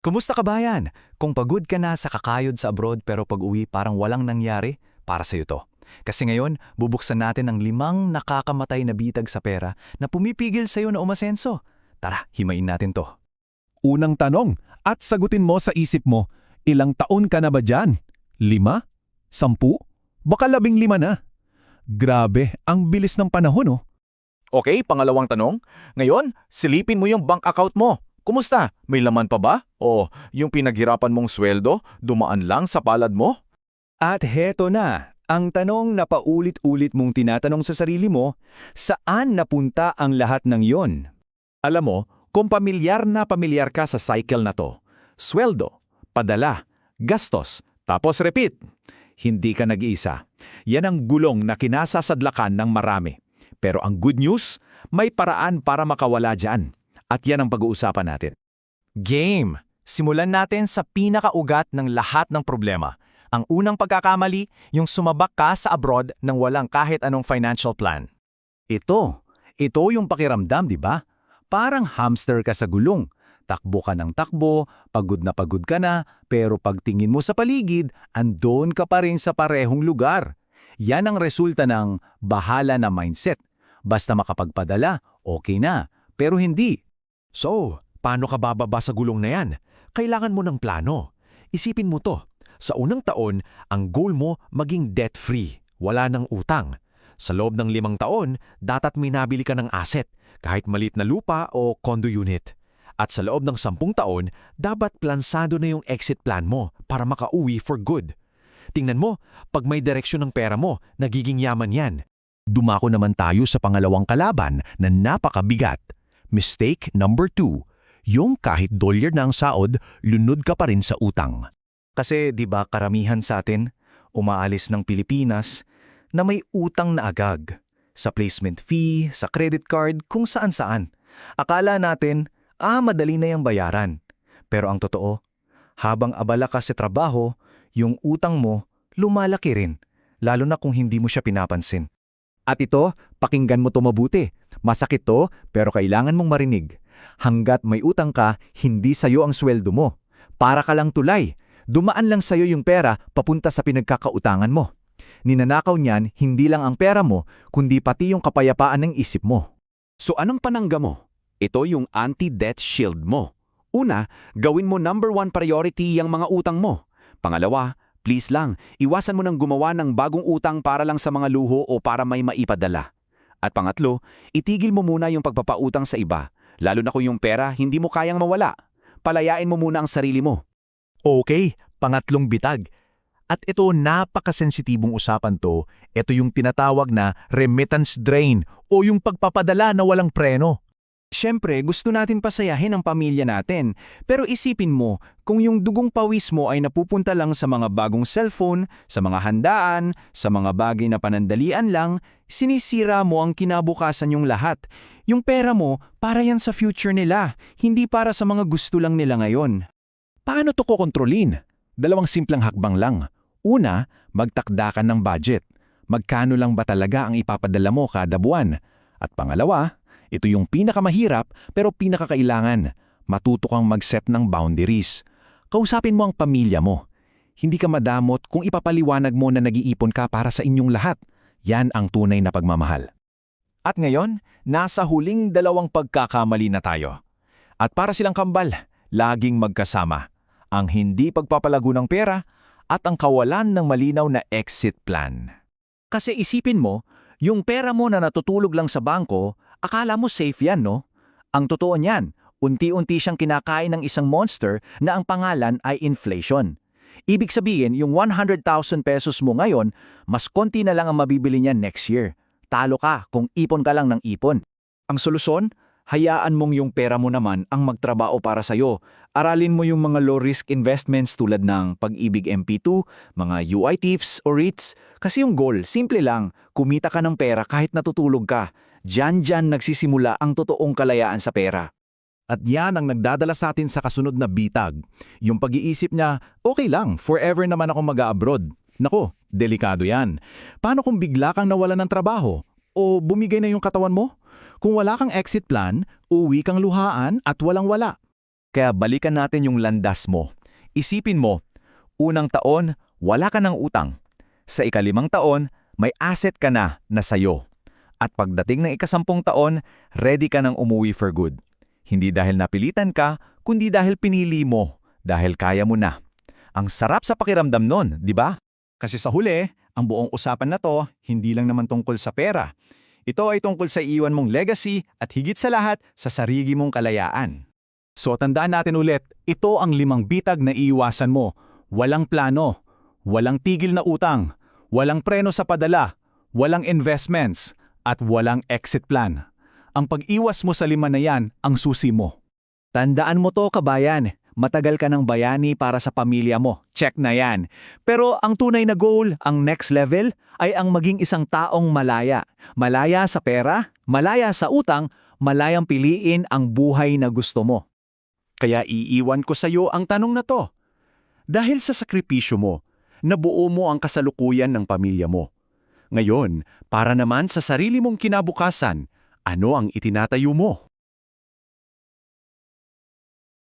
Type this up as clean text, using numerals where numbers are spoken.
Kumusta kabayan? Kung pagod ka na sa kakayod sa abroad pero pag-uwi parang walang nangyari, para sa'yo to. Kasi ngayon, bubuksan natin ang 5 nakakamatay na bitag sa pera na pumipigil sa'yo na umasenso. Tara, himayin natin to. Unang tanong, at sagutin mo sa isip mo, ilang taon ka na ba dyan? 5? 10? Baka 15 na. Grabe, ang bilis ng panahon oh. Okay, pangalawang tanong. Ngayon, silipin mo yung bank account mo. Kumusta? May laman pa ba? O yung pinaghirapan mong sweldo, dumaan lang sa palad mo? At heto na, ang tanong na paulit-ulit mong tinatanong sa sarili mo, saan napunta ang lahat ng yon? Alam mo, kung pamilyar na pamilyar ka sa cycle na to, sweldo, padala, gastos, tapos repeat, hindi ka nag-iisa. Yan ang gulong na kinasasadlakan ng marami. Pero ang good news, may paraan para makawala dyan. At yan ang pag-uusapan natin. Game! Simulan natin sa pinakaugat ng lahat ng problema. Ang unang pagkakamali, yung sumabak ka sa abroad nang walang kahit anong financial plan. Ito yung pakiramdam, di ba? Parang hamster ka sa gulong. Takbo ka ng takbo, pagod na pagod ka na, pero pagtingin mo sa paligid, andon ka pa rin sa parehong lugar. Yan ang resulta ng bahala na mindset. Basta makapagpadala, okay na. Pero hindi. So, paano ka bababa sa gulong na yan? Kailangan mo ng plano. Isipin mo to. Sa unang taon, ang goal mo maging debt-free. Wala ng utang. Sa loob ng 5 taon, dapat may nabili ka ng asset, kahit maliit na lupa o condo unit. At sa loob ng 10 taon, dapat plansado na yung exit plan mo para makauwi for good. Tingnan mo, pag may direksyon ng pera mo, nagiging yaman yan. Dumako naman tayo sa pangalawang kalaban na napakabigat. Mistake number 2, yung kahit dolyar na ang saod, lunod ka pa rin sa utang. Kasi 'di ba karamihan sa atin umaalis ng Pilipinas na may utang na agag. Sa placement fee, sa credit card, kung saan-saan. Akala natin, madali na yung bayaran. Pero ang totoo, habang abala ka sa trabaho, yung utang mo lumalaki rin, lalo na kung hindi mo siya pinapansin. At ito, pakinggan mo to mabuti. Masakit to, pero kailangan mong marinig. Hanggat may utang ka, hindi sayo ang sweldo mo. Para ka lang tulay. Dumaan lang sayo yung pera papunta sa pinagkakautangan mo. Ninanakaw niyan, hindi lang ang pera mo, kundi pati yung kapayapaan ng isip mo. So anong panangga mo? Ito yung anti-debt shield mo. Una, gawin mo number 1 priority yung mga utang mo. Pangalawa, please lang, iwasan mo nang gumawa ng bagong utang para lang sa mga luho o para may maipadala. At pangatlo, itigil mo muna yung pagpapautang sa iba, lalo na kung yung pera hindi mo kayang mawala. Palayain mo muna ang sarili mo. Okay, pangatlong bitag. At ito napakasensitibong usapan to, ito yung tinatawag na remittance drain o yung pagpapadala na walang preno. Siyempre, gusto natin pasayahin ang pamilya natin, pero isipin mo, kung yung dugong pawis mo ay napupunta lang sa mga bagong cellphone, sa mga handaan, sa mga bagay na panandalian lang, sinisira mo ang kinabukasan yung lahat. Yung pera mo, para yan sa future nila, hindi para sa mga gusto lang nila ngayon. Paano to kokontrolin? 2 simpleng hakbang lang. Una, magtakda ka ng budget. Magkano lang ba talaga ang ipapadala mo kada buwan? At pangalawa, ito yung pinakamahirap pero pinakakailangan. Matuto kang mag-set ng boundaries. Kausapin mo ang pamilya mo. Hindi ka madamot kung ipapaliwanag mo na nag-iipon ka para sa inyong lahat. Yan ang tunay na pagmamahal. At ngayon, nasa huling 2 pagkakamali na tayo. At para silang kambal, laging magkasama. Ang hindi pagpapalago ng pera at ang kawalan ng malinaw na exit plan. Kasi isipin mo, yung pera mo na natutulog lang sa bangko, akala mo safe yan, no? Ang totoo niyan, unti-unti siyang kinakain ng isang monster na ang pangalan ay inflation. Ibig sabihin, yung 100,000 pesos mo ngayon, mas konti na lang ang mabibili niya next year. Talo ka kung ipon ka lang ng ipon. Ang solusyon? Hayaan mong yung pera mo naman ang magtrabaho para sa'yo. Aralin mo yung mga low-risk investments tulad ng Pag-ibig MP2, mga UITFs o REITs. Kasi yung goal, simple lang, kumita ka ng pera kahit natutulog ka. Diyan nagsisimula ang totoong kalayaan sa pera. At yan ang nagdadala sa atin sa kasunod na bitag. Yung pag-iisip niya, okay lang, forever naman ako mag-abroad. Nako, delikado yan. Paano kung bigla kang nawalan ng trabaho? O bumigay na yung katawan mo? Kung wala kang exit plan, uwi kang luhaan at walang-wala. Kaya balikan natin yung landas mo. Isipin mo, unang taon, wala ka ng utang. Sa ika-5 taon, may asset ka na sayo. At pagdating ng ika-10 taon, ready ka nang umuwi for good. Hindi dahil napilitan ka, kundi dahil pinili mo, dahil kaya mo na. Ang sarap sa pakiramdam nun, di ba? Kasi sa huli, ang buong usapan na to, hindi lang naman tungkol sa pera. Ito ay tungkol sa iwan mong legacy at higit sa lahat, sa sarili mong kalayaan. So tandaan natin ulit, ito ang 5 bitag na iiwasan mo. Walang plano, walang tigil na utang, walang preno sa padala, walang investments, at walang exit plan. Ang pag-iwas mo sa 5 na yan, ang susi mo. Tandaan mo to, kabayan. Matagal ka ng bayani para sa pamilya mo. Check na yan. Pero ang tunay na goal, ang next level, ay ang maging isang taong malaya. Malaya sa pera, malaya sa utang, malayang piliin ang buhay na gusto mo. Kaya iiwan ko sa iyo ang tanong na to. Dahil sa sakripisyo mo, nabuo mo ang kasalukuyan ng pamilya mo. Ngayon, para naman sa sarili mong kinabukasan, ano ang itinatayo mo?